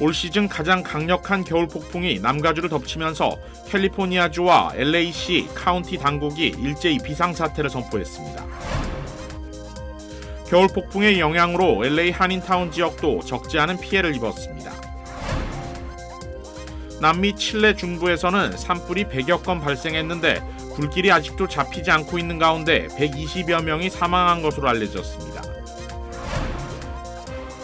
올 시즌 가장 강력한 겨울 폭풍이 남가주를 덮치면서 캘리포니아주와 LA시 카운티 당국이 일제히 비상사태를 선포했습니다. 겨울 폭풍의 영향으로 LA 한인타운 지역도 적지 않은 피해를 입었습니다. 남미 칠레 중부에서는 산불이 100여 건 발생했는데 불길이 아직도 잡히지 않고 있는 가운데 120여 명이 사망한 것으로 알려졌습니다.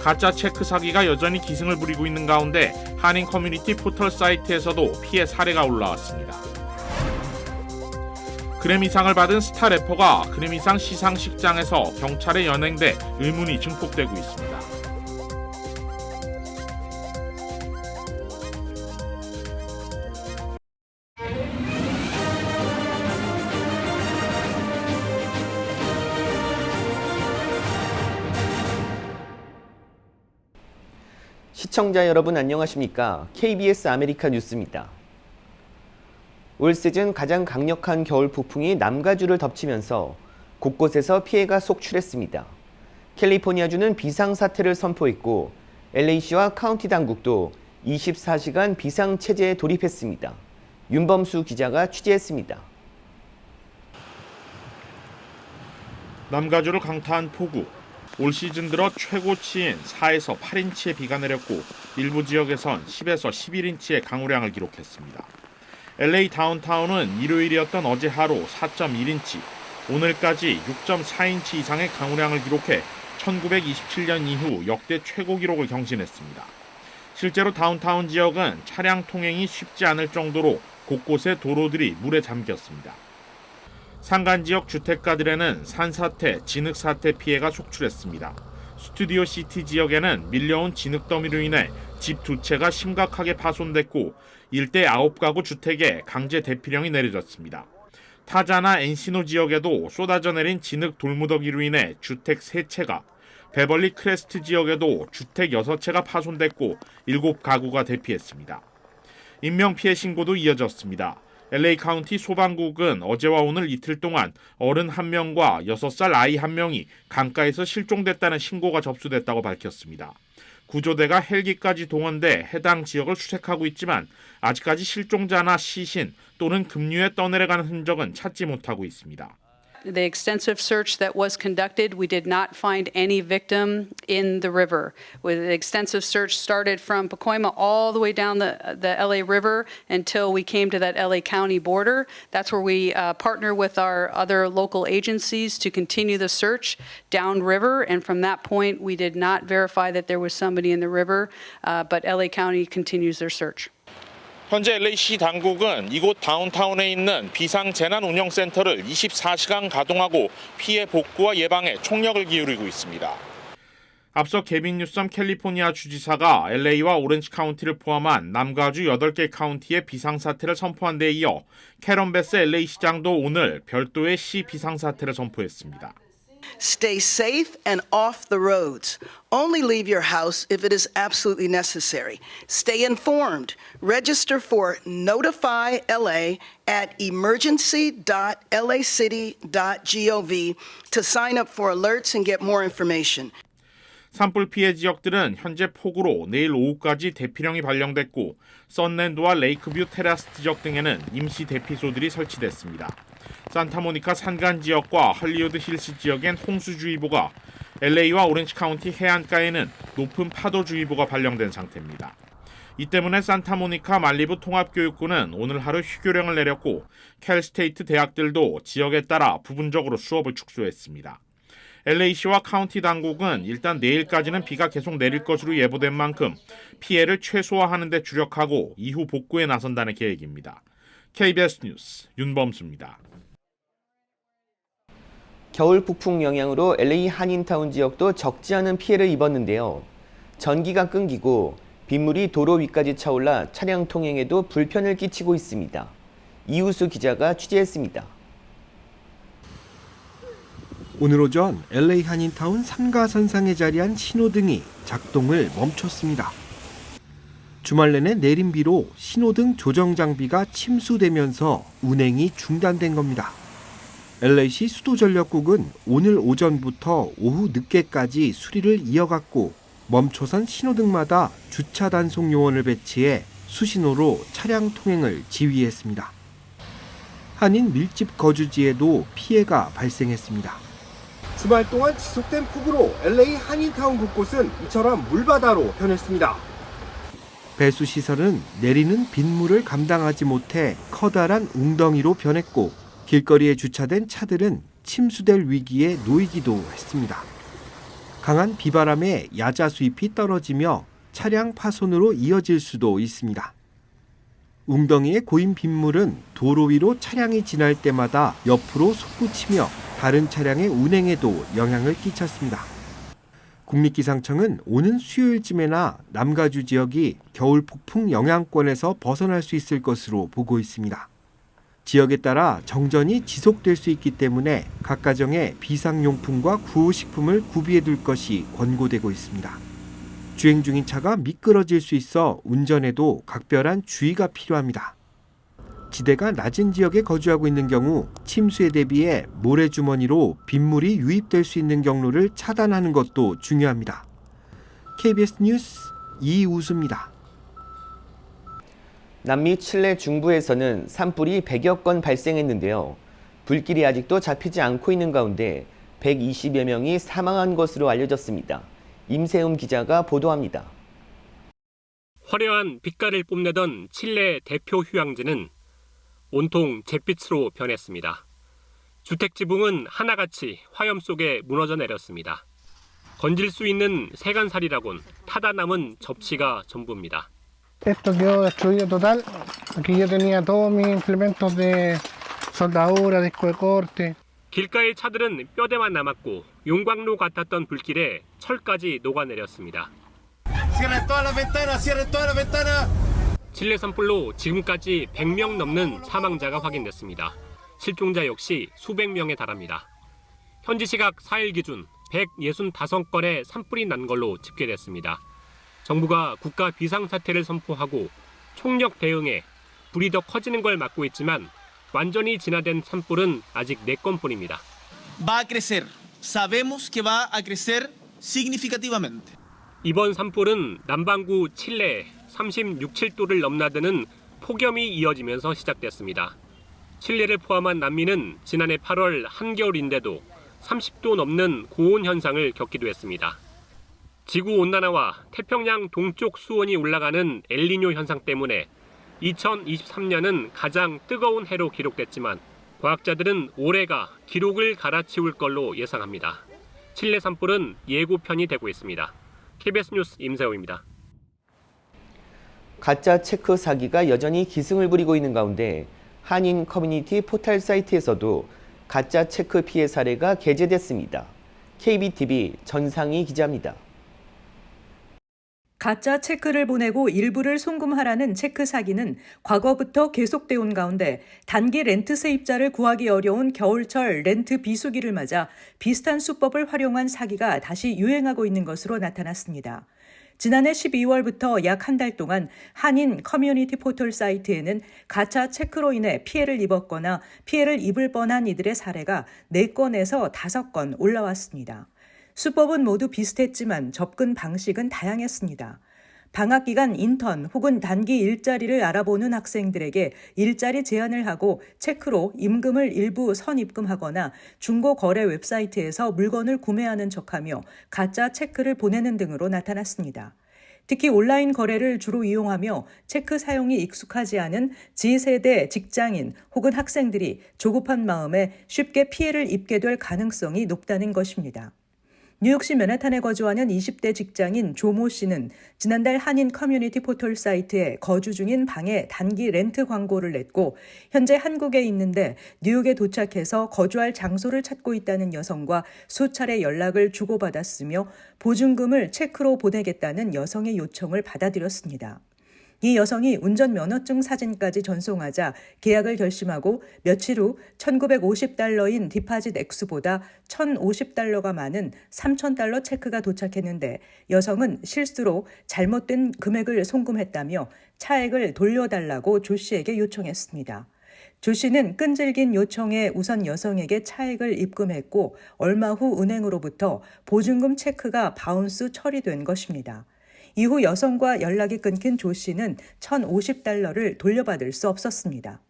가짜 체크 사기가 여전히 기승을 부리고 있는 가운데 한인 커뮤니티 포털 사이트에서도 피해 사례가 올라왔습니다. 그래미상을 받은 스타 래퍼가 그래미상 시상식장에서 경찰에 연행돼 의문이 증폭되고 있습니다. 시청자 여러분 안녕하십니까? KBS 아메리카 뉴스입니다. 올 시즌 가장 강력한 겨울 폭풍이 남가주를 덮치면서 곳곳에서 피해가 속출했습니다. 캘리포니아주는 비상사태를 선포했고 LA시와 카운티 당국도 24시간 비상체제에 돌입했습니다. 윤범수 기자가 취재했습니다. 남가주를 강타한 폭우. 올 시즌 들어 최고치인 4에서 8인치의 비가 내렸고 일부 지역에선 10에서 11인치의 강우량을 기록했습니다. LA 다운타운은 일요일이었던 어제 하루 4.1인치, 오늘까지 6.4인치 이상의 강우량을 기록해 1927년 이후 역대 최고 기록을 경신했습니다. 실제로 다운타운 지역은 차량 통행이 쉽지 않을 정도로 곳곳의 도로들이 물에 잠겼습니다. 산간 지역 주택가들에는 산사태, 진흙사태 피해가 속출했습니다. 스튜디오 시티 지역에는 밀려온 진흙더미로 인해 집 2채가 심각하게 파손됐고 일대 9가구 주택에 강제 대피령이 내려졌습니다. 타자나 엔시노 지역에도 쏟아져 내린 진흙 돌무더기로 인해 주택 3채가, 베벌리 크레스트 지역에도 주택 6채가 파손됐고 7가구가 대피했습니다. 인명피해 신고도 이어졌습니다. LA 카운티 소방국은 어제와 오늘 이틀 동안 어른 1명과 6살 아이 1명이 강가에서 실종됐다는 신고가 접수됐다고 밝혔습니다. 구조대가 헬기까지 동원돼 해당 지역을 수색하고 있지만 아직까지 실종자나 시신 또는 급류에 떠내려가는 흔적은 찾지 못하고 있습니다. The extensive search that was conducted, we did not find any victim in the river. The extensive search started from Pacoima all the way down the LA River until we came to that LA County border. That's where we partner with our other local agencies to continue the search downriver. And from that point, we did not verify that there was somebody in the river, but LA County continues their search. 현재 LA시 당국은 이곳 다운타운에 있는 비상재난운영센터를 24시간 가동하고 피해 복구와 예방에 총력을 기울이고 있습니다. 앞서 게빈 뉴섬 캘리포니아 주지사가 LA와 오렌지 카운티를 포함한 남가주 8개 카운티의 비상사태를 선포한 데 이어 캐런 베스 LA시장도 오늘 별도의 시 비상사태를 선포했습니다. Stay safe and off the roads. Only leave your house if it is absolutely necessary. Stay informed. Register for Notify LA at emergency.lacity.gov to sign up for alerts and get more information. 산불 피해 지역들은 현재 폭우로 내일 오후까지 대피령이 발령됐고 썬랜드와 레이크뷰 테라스 지역 등에는 임시 대피소들이 설치됐습니다. 산타모니카 산간 지역과 할리우드 힐스 지역엔 홍수주의보가, LA와 오렌지 카운티 해안가에는 높은 파도주의보가 발령된 상태입니다. 이 때문에 산타모니카 말리부 통합교육부는 오늘 하루 휴교령을 내렸고 캘스테이트 대학들도 지역에 따라 부분적으로 수업을 축소했습니다. LA시와 카운티 당국은 일단 내일까지는 비가 계속 내릴 것으로 예보된 만큼 피해를 최소화하는 데 주력하고 이후 복구에 나선다는 계획입니다. KBS 뉴스 윤범수입니다. 겨울 폭풍 영향으로 LA 한인타운 지역도 적지 않은 피해를 입었는데요. 전기가 끊기고 빗물이 도로 위까지 차올라 차량 통행에도 불편을 끼치고 있습니다. 이우수 기자가 취재했습니다. 오늘 오전 LA 한인타운 삼가선상에 자리한 신호등이 작동을 멈췄습니다. 주말 내내 내린 비로 신호등 조정 장비가 침수되면서 운행이 중단된 겁니다. LA시 수도전력국은 오늘 오전부터 오후 늦게까지 수리를 이어갔고 멈춰선 신호등마다 주차 단속 요원을 배치해 수신호로 차량 통행을 지휘했습니다. 한인 밀집 거주지에도 피해가 발생했습니다. 주말 동안 지속된 폭우로 LA 한인타운 곳곳은 이처럼 물바다로 변했습니다. 배수시설은 내리는 빗물을 감당하지 못해 커다란 웅덩이로 변했고 길거리에 주차된 차들은 침수될 위기에 놓이기도 했습니다. 강한 비바람에 야자 수입이 떨어지며 차량 파손으로 이어질 수도 있습니다. 웅덩이에 고인 빗물은 도로 위로 차량이 지날 때마다 옆으로 솟구치며 다른 차량의 운행에도 영향을 끼쳤습니다. 국립기상청은 오는 수요일쯤에나 남가주 지역이 겨울 폭풍 영향권에서 벗어날 수 있을 것으로 보고 있습니다. 지역에 따라 정전이 지속될 수 있기 때문에 각 가정에 비상용품과 구호식품을 구비해둘 것이 권고되고 있습니다. 주행 중인 차가 미끄러질 수 있어 운전에도 각별한 주의가 필요합니다. 지대가 낮은 지역에 거주하고 있는 경우 침수에 대비해 모래주머니로 빗물이 유입될 수 있는 경로를 차단하는 것도 중요합니다. KBS 뉴스 이우수입니다. 남미 칠레 중부에서는 산불이 100여 건 발생했는데요. 불길이 아직도 잡히지 않고 있는 가운데 120여 명이 사망한 것으로 알려졌습니다. 임세움 기자가 보도합니다. 화려한 빛깔을 뽐내던 칠레 대표 휴양지는 온통 잿빛으로 변했습니다. 주택 지붕은 하나같이 화염 속에 무너져 내렸습니다. 건질 수 있는 세간살이라곤 타다 남은 접시가 전부입니다. Esto quedó destruido total. Aquí yo tenía todos mis implementos de soldadura, disco de corte. 길가의 차들은 뼈대만 남았고 용광로 같았던 불길에 철까지 녹아내렸습니다. 칠레 산불로 지금까지 100명 넘는 사망자가 확인됐습니다. 실종자 역시 수백 명에 달합니다. 현지 시각 4일 기준 165건의 산불이 난 걸로 집계됐습니다. 정부가 국가 비상사태를 선포하고 총력 대응에 불이 더 커지는 걸 막고 있지만 완전히 진화된 산불은 아직 4건뿐입니다. Va a crecer. Sabemos que va a crecer significativamente. 이번 산불은 남반구 칠레에 36, 7도를 넘나드는 폭염이 이어지면서 시작됐습니다. 칠레를 포함한 남미는 지난해 8월 한겨울인데도 30도 넘는 고온 현상을 겪기도 했습니다. 지구온난화와 태평양 동쪽 수온이 올라가는 엘니뇨 현상 때문에 2023년은 가장 뜨거운 해로 기록됐지만 과학자들은 올해가 기록을 갈아치울 걸로 예상합니다. 칠레 산불은 예고편이 되고 있습니다. KBS 뉴스 임세호입니다. 가짜 체크 사기가 여전히 기승을 부리고 있는 가운데 한인 커뮤니티 포털 사이트에서도 가짜 체크 피해 사례가 게재됐습니다. KBTV 전상희 기자입니다. 가짜 체크를 보내고 일부를 송금하라는 체크 사기는 과거부터 계속돼 온 가운데 단기 렌트 세입자를 구하기 어려운 겨울철 렌트 비수기를 맞아 비슷한 수법을 활용한 사기가 다시 유행하고 있는 것으로 나타났습니다. 지난해 12월부터 약 한 달 동안 한인 커뮤니티 포털 사이트에는 가짜 체크로 인해 피해를 입었거나 피해를 입을 뻔한 이들의 사례가 4건에서 5건 올라왔습니다. 수법은 모두 비슷했지만 접근 방식은 다양했습니다. 방학 기간 인턴 혹은 단기 일자리를 알아보는 학생들에게 일자리 제안을 하고 체크로 임금을 일부 선입금하거나 중고거래 웹사이트에서 물건을 구매하는 척하며 가짜 체크를 보내는 등으로 나타났습니다. 특히 온라인 거래를 주로 이용하며 체크 사용이 익숙하지 않은 G세대 직장인 혹은 학생들이 조급한 마음에 쉽게 피해를 입게 될 가능성이 높다는 것입니다. 뉴욕시 맨해튼에 거주하는 20대 직장인 조모 씨는 지난달 한인 커뮤니티 포털 사이트에 거주 중인 방에 단기 렌트 광고를 냈고 현재 한국에 있는데 뉴욕에 도착해서 거주할 장소를 찾고 있다는 여성과 수차례 연락을 주고받았으며 보증금을 체크로 보내겠다는 여성의 요청을 받아들였습니다. 이 여성이 운전면허증 사진까지 전송하자 계약을 결심하고 며칠 후 $1,950인 디파짓 액수보다 $1,050가 많은 $3,000 체크가 도착했는데 여성은 실수로 잘못된 금액을 송금했다며 차액을 돌려달라고 조 씨에게 요청했습니다. 조 씨는 끈질긴 요청에 우선 여성에게 차액을 입금했고 얼마 후 은행으로부터 보증금 체크가 바운스 처리된 것입니다. 이후 여성과 연락이 끊긴 조 씨는 $1,050를 돌려받을 수 없었습니다.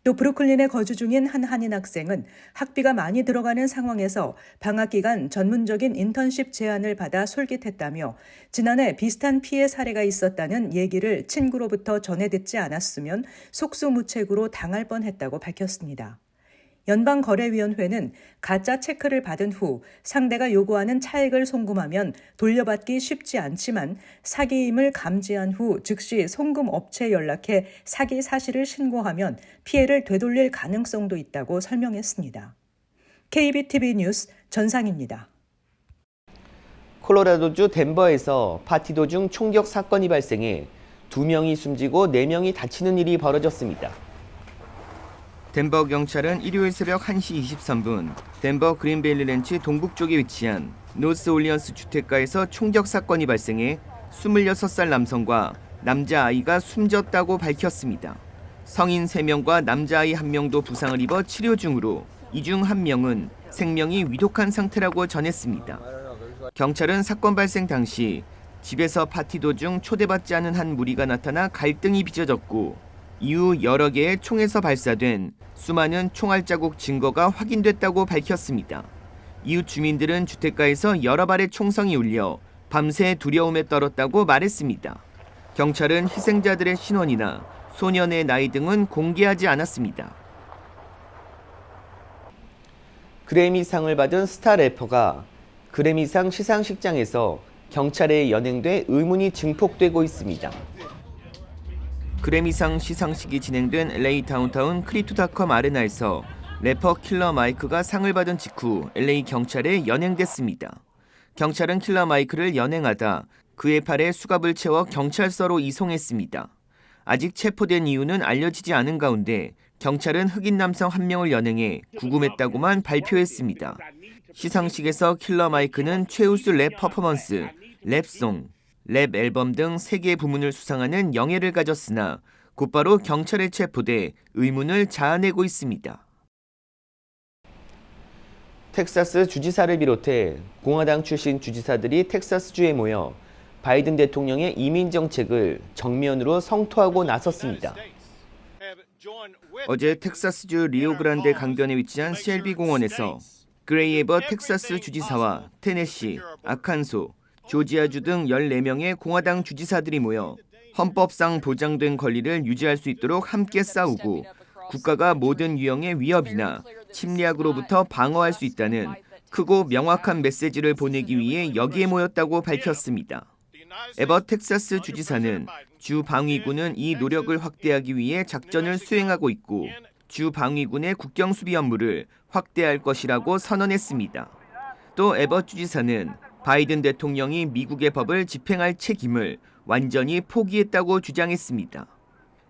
또 브루클린에 거주 중인 한 한인 학생은 학비가 많이 들어가는 상황에서 방학 기간 전문적인 인턴십 제안을 받아 솔깃했다며 지난해 비슷한 피해 사례가 있었다는 얘기를 친구로부터 전해 듣지 않았으면 속수무책으로 당할 뻔했다고 밝혔습니다. 연방거래위원회는 가짜 체크를 받은 후 상대가 요구하는 차액을 송금하면 돌려받기 쉽지 않지만 사기임을 감지한 후 즉시 송금업체에 연락해 사기 사실을 신고하면 피해를 되돌릴 가능성도 있다고 설명했습니다. KBTV 뉴스 전상입니다. 콜로라도주 덴버에서 파티 도중 총격 사건이 발생해 2명이 숨지고 4명이 다치는 일이 벌어졌습니다. 덴버 경찰은 일요일 새벽 1시 23분 덴버 그린밸리 랜치 동북쪽에 위치한 노스 올리언스 주택가에서 총격 사건이 발생해 26살 남성과 남자아이가 숨졌다고 밝혔습니다. 성인 3명과 남자아이 1명도 부상을 입어 치료 중으로 이 중 1명은 생명이 위독한 상태라고 전했습니다. 경찰은 사건 발생 당시 집에서 파티 도중 초대받지 않은 한 무리가 나타나 갈등이 빚어졌고 이후 여러 개의 총에서 발사된 수많은 총알 자국 증거가 확인됐다고 밝혔습니다. 이웃 주민들은 주택가에서 여러 발의 총성이 울려 밤새 두려움에 떨었다고 말했습니다. 경찰은 희생자들의 신원이나 소년의 나이 등은 공개하지 않았습니다. 그래미상을 받은 스타 래퍼가 그래미상 시상식장에서 경찰에 연행돼 의문이 증폭되고 있습니다. 그래미상 시상식이 진행된 LA 다운타운 크리프토닷컴 아레나에서 래퍼 킬러 마이크가 상을 받은 직후 LA 경찰에 연행됐습니다. 경찰은 킬러 마이크를 연행하다 그의 팔에 수갑을 채워 경찰서로 이송했습니다. 아직 체포된 이유는 알려지지 않은 가운데 경찰은 흑인 남성 1명을 연행해 구금했다고만 발표했습니다. 시상식에서 킬러 마이크는 최우수 랩 퍼포먼스, 랩송, 랩 앨범 등 3개 부문을 수상하는 영예를 가졌으나 곧바로 경찰에 체포돼 의문을 자아내고 있습니다. 텍사스 주지사를 비롯해 공화당 출신 주지사들이 텍사스주에 모여 바이든 대통령의 이민 정책을 정면으로 성토하고 나섰습니다. 어제 텍사스주 리오그란데 강변에 위치한 셀비 공원에서 그레이 에버 텍사스 주지사와 테네시, 아칸소, 조지아주 등 14명의 공화당 주지사들이 모여 헌법상 보장된 권리를 유지할 수 있도록 함께 싸우고 국가가 모든 유형의 위협이나 침략으로부터 방어할 수 있다는 크고 명확한 메시지를 보내기 위해 여기에 모였다고 밝혔습니다. 에버 텍사스 주지사는 주 방위군은 이 노력을 확대하기 위해 작전을 수행하고 있고 주 방위군의 국경 수비 업무를 확대할 것이라고 선언했습니다. 또 에버 주지사는 바이든 대통령이 미국의 법을 집행할 책임을 완전히 포기했다고 주장했습니다.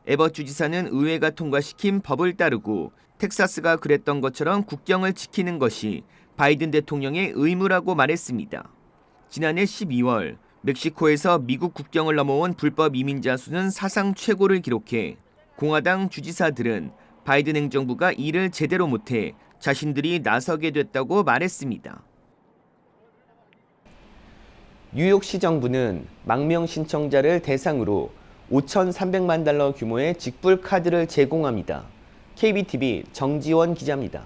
에버 주지사는 의회가 통과시킨 법을 따르고 텍사스가 그랬던 것처럼 국경을 지키는 것이 바이든 대통령의 의무라고 말했습니다. 지난해 12월 멕시코에서 미국 국경을 넘어온 불법 이민자 수는 사상 최고를 기록해 공화당 주지사들은 바이든 행정부가 일을 제대로 못해 자신들이 나서게 됐다고 말했습니다. 뉴욕시 정부는 망명 신청자를 대상으로 $5,300만 규모의 직불 카드를 제공합니다. KBTV 정지원 기자입니다.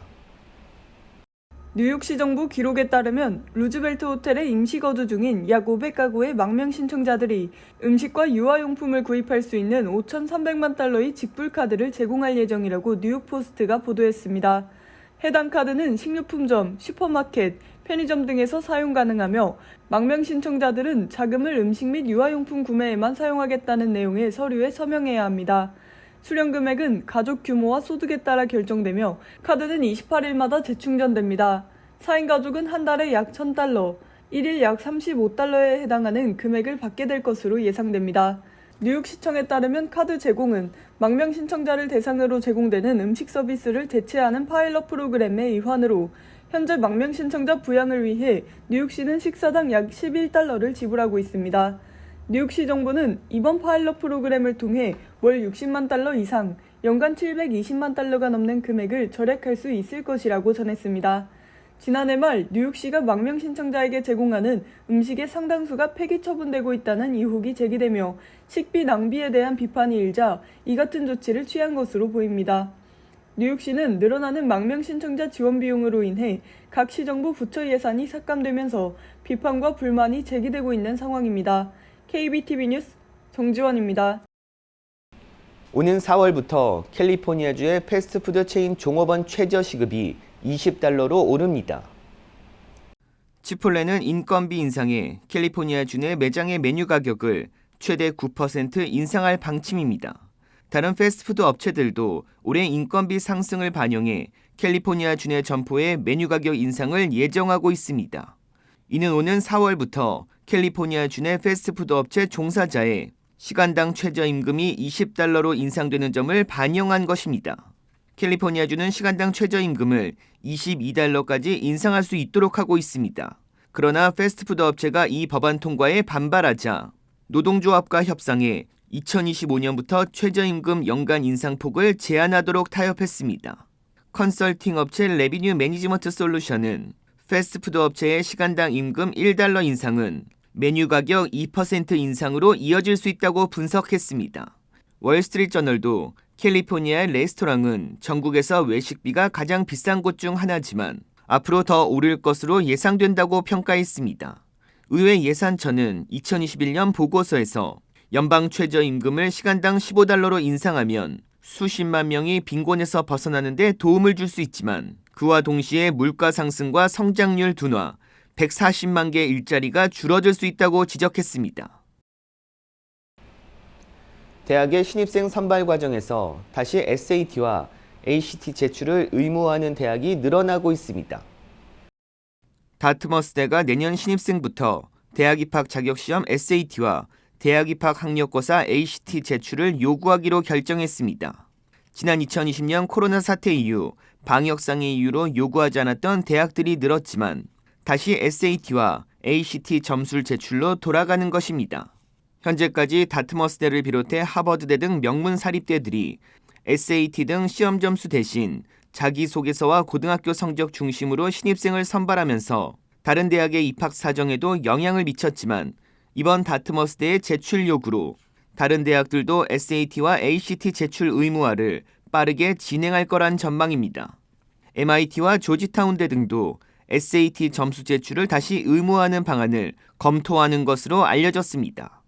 뉴욕시 정부 기록에 따르면 루즈벨트 호텔에 임시 거주 중인 약 500가구의 망명 신청자들이 음식과 유아용품을 구입할 수 있는 $5,300만 직불 카드를 제공할 예정이라고 뉴욕포스트가 보도했습니다. 해당 카드는 식료품점, 슈퍼마켓, 편의점 등에서 사용 가능하며 망명 신청자들은 자금을 음식 및 유아용품 구매에만 사용하겠다는 내용의 서류에 서명해야 합니다. 수령 금액은 가족 규모와 소득에 따라 결정되며 카드는 28일마다 재충전됩니다. 4인 가족은 한 달에 약 $1,000, 1일 약 $35에 해당하는 금액을 받게 될 것으로 예상됩니다. 뉴욕시청에 따르면 카드 제공은 망명 신청자를 대상으로 제공되는 음식 서비스를 대체하는 파일럿 프로그램의 일환으로 현재 망명 신청자 부양을 위해 뉴욕시는 식사당 약 $11를 지불하고 있습니다. 뉴욕시 정부는 이번 파일럿 프로그램을 통해 월 $60만 이상, 연간 720만 달러가 넘는 금액을 절약할 수 있을 것이라고 전했습니다. 지난해 말 뉴욕시가 망명 신청자에게 제공하는 음식의 상당수가 폐기 처분되고 있다는 의혹이 제기되며 식비 낭비에 대한 비판이 일자 이 같은 조치를 취한 것으로 보입니다. 뉴욕시는 늘어나는 망명 신청자 지원 비용으로 인해 각 시정부 부처 예산이 삭감되면서 비판과 불만이 제기되고 있는 상황입니다. KBTV 뉴스 정지원입니다. 오는 4월부터 캘리포니아주의 패스트푸드 체인 종업원 최저시급이 $20로 오릅니다. 치폴레는 인건비 인상에 캘리포니아주 내 매장의 메뉴 가격을 최대 9% 인상할 방침입니다. 다른 패스트푸드 업체들도 올해 인건비 상승을 반영해 캘리포니아주 내 점포의 메뉴 가격 인상을 예정하고 있습니다. 이는 오는 4월부터 캘리포니아주 내 패스트푸드 업체 종사자의 시간당 최저임금이 $20로 인상되는 점을 반영한 것입니다. 캘리포니아주는 시간당 최저임금을 $22까지 인상할 수 있도록 하고 있습니다. 그러나 패스트푸드 업체가 이 법안 통과에 반발하자 노동조합과 협상해 2025년부터 최저임금 연간 인상폭을 제한하도록 타협했습니다. 컨설팅 업체 레비뉴 매니지먼트 솔루션은 패스트푸드 업체의 시간당 임금 $1 인상은 메뉴 가격 2% 인상으로 이어질 수 있다고 분석했습니다. 월스트리트저널도 캘리포니아의 레스토랑은 전국에서 외식비가 가장 비싼 곳 중 하나지만 앞으로 더 오를 것으로 예상된다고 평가했습니다. 의회 예산처는 2021년 보고서에서 연방 최저임금을 시간당 $15로 인상하면 수십만 명이 빈곤에서 벗어나는 데 도움을 줄 수 있지만 그와 동시에 물가 상승과 성장률 둔화, 140만 개 일자리가 줄어들 수 있다고 지적했습니다. 대학의 신입생 선발 과정에서 다시 SAT와 ACT 제출을 의무화하는 대학이 늘어나고 있습니다. 다트머스대가 내년 신입생부터 대학 입학 자격시험 SAT와 대학 입학 학력고사 ACT 제출을 요구하기로 결정했습니다. 지난 2020년 코로나 사태 이후 방역상의 이유로 요구하지 않았던 대학들이 늘었지만 다시 SAT와 ACT 점수를 제출로 돌아가는 것입니다. 현재까지 다트머스대를 비롯해 하버드대 등 명문 사립대들이 SAT 등 시험 점수 대신 자기소개서와 고등학교 성적 중심으로 신입생을 선발하면서 다른 대학의 입학 사정에도 영향을 미쳤지만 이번 다트머스대의 제출 요구로 다른 대학들도 SAT와 ACT 제출 의무화를 빠르게 진행할 거란 전망입니다. MIT와 조지타운대 등도 SAT 점수 제출을 다시 의무화하는 방안을 검토하는 것으로 알려졌습니다.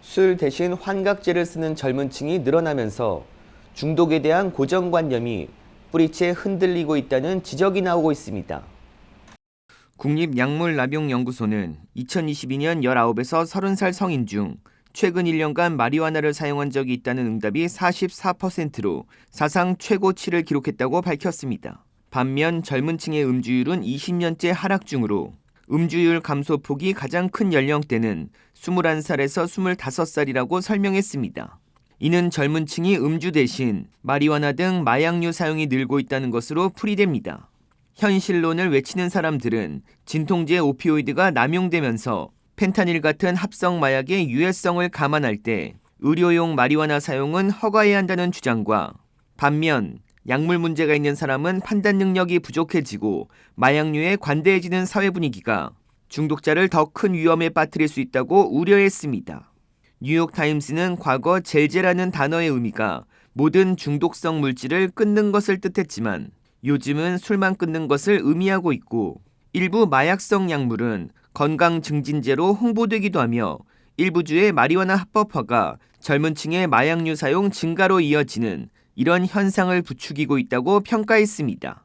술 대신 환각제를 쓰는 젊은 층이 늘어나면서 중독에 대한 고정관념이 뿌리째 흔들리고 있다는 지적이 나오고 있습니다. 국립약물납용연구소는 2022년 19에서 30살 성인 중 최근 1년간 마리화나를 사용한 적이 있다는 응답이 44%로 사상 최고치를 기록했다고 밝혔습니다. 반면 젊은 층의 음주율은 20년째 하락 중으로 음주율 감소폭이 가장 큰 연령대는 21살에서 25살이라고 설명했습니다. 이는 젊은 층이 음주 대신 마리화나 등 마약류 사용이 늘고 있다는 것으로 풀이됩니다. 현실론을 외치는 사람들은 진통제 오피오이드가 남용되면서 펜타닐 같은 합성 마약의 유해성을 감안할 때 의료용 마리화나 사용은 허가해야 한다는 주장과 반면 약물 문제가 있는 사람은 판단 능력이 부족해지고 마약류에 관대해지는 사회 분위기가 중독자를 더 큰 위험에 빠뜨릴 수 있다고 우려했습니다. 뉴욕타임스는 과거 젤제라는 단어의 의미가 모든 중독성 물질을 끊는 것을 뜻했지만 요즘은 술만 끊는 것을 의미하고 있고 일부 마약성 약물은 건강 증진제로 홍보되기도 하며 일부 주의 마리화나 합법화가 젊은 층의 마약류 사용 증가로 이어지는 이런 현상을 부추기고 있다고 평가했습니다.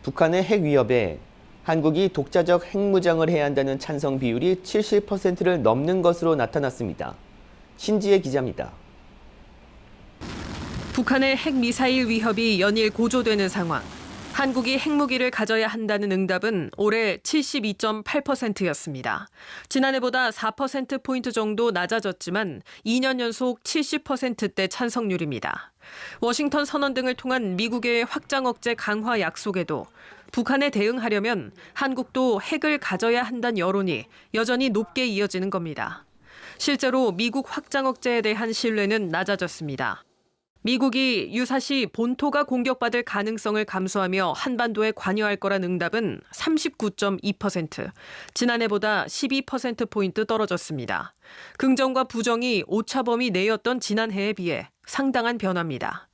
북한의 핵 위협에 한국이 독자적 핵무장을 해야 한다는 찬성 비율이 70%를 넘는 것으로 나타났습니다. 신지혜 기자입니다. 북한의 핵미사일 위협이 연일 고조되는 상황. 한국이 핵무기를 가져야 한다는 응답은 올해 72.8%였습니다. 지난해보다 4%포인트 정도 낮아졌지만 2년 연속 70%대 찬성률입니다. 워싱턴 선언 등을 통한 미국의 확장 억제 강화 약속에도 북한에 대응하려면 한국도 핵을 가져야 한다는 여론이 여전히 높게 이어지는 겁니다. 실제로 미국 확장 억제에 대한 신뢰는 낮아졌습니다. 미국이 유사시 본토가 공격받을 가능성을 감수하며 한반도에 관여할 거란 응답은 39.2%, 지난해보다 12%포인트 떨어졌습니다. 긍정과 부정이 오차범위 내였던 지난해에 비해 상당한 변화입니다.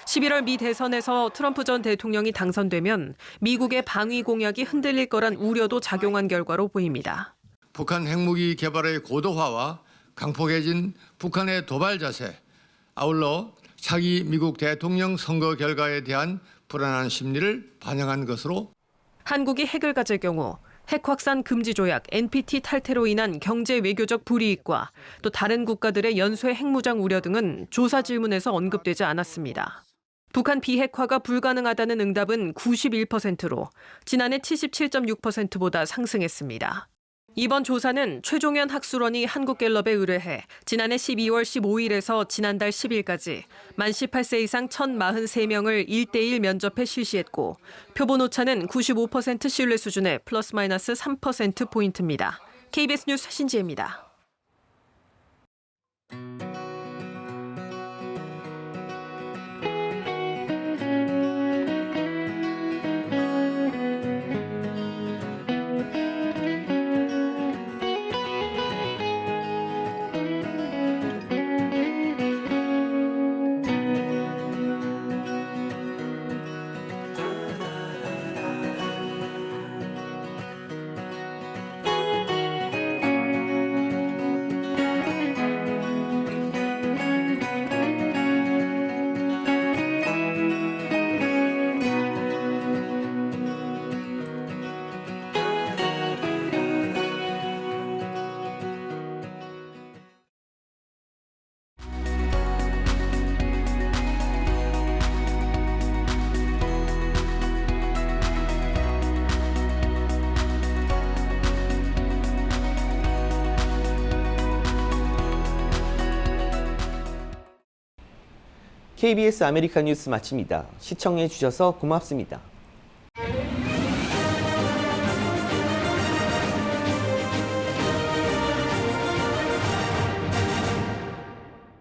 11월 미 대선에서 트럼프 전 대통령이 당선되면 미국의 방위 공약이 흔들릴 거란 우려도 작용한 결과로 보입니다. 북한 핵무기 개발의 고도화와 강폭해진 북한의 도발 자세, 아울러 차기 미국 대통령 선거 결과에 대한 불안한 심리를 반영한 것으로 한국이 핵을 가질 경우 핵 확산 금지 조약 NPT 탈퇴로 인한 경제 외교적 불이익과 또 다른 국가들의 연쇄 핵무장 우려 등은 조사 질문에서 언급되지 않았습니다. 북한 비핵화가 불가능하다는 응답은 91%로 지난해 77.6%보다 상승했습니다. 이번 조사는 최종현 학술원이 한국갤럽에 의뢰해 지난해 12월 15일에서 지난달 10일까지 만 18세 이상 1,043명을 1:1 면접해 실시했고 표본 오차는 95% 신뢰 수준의 플러스 마이너스 3%포인트입니다. KBS 뉴스 신지혜입니다. KBS 아메리카 뉴스 마칩니다. 시청해 주셔서 고맙습니다.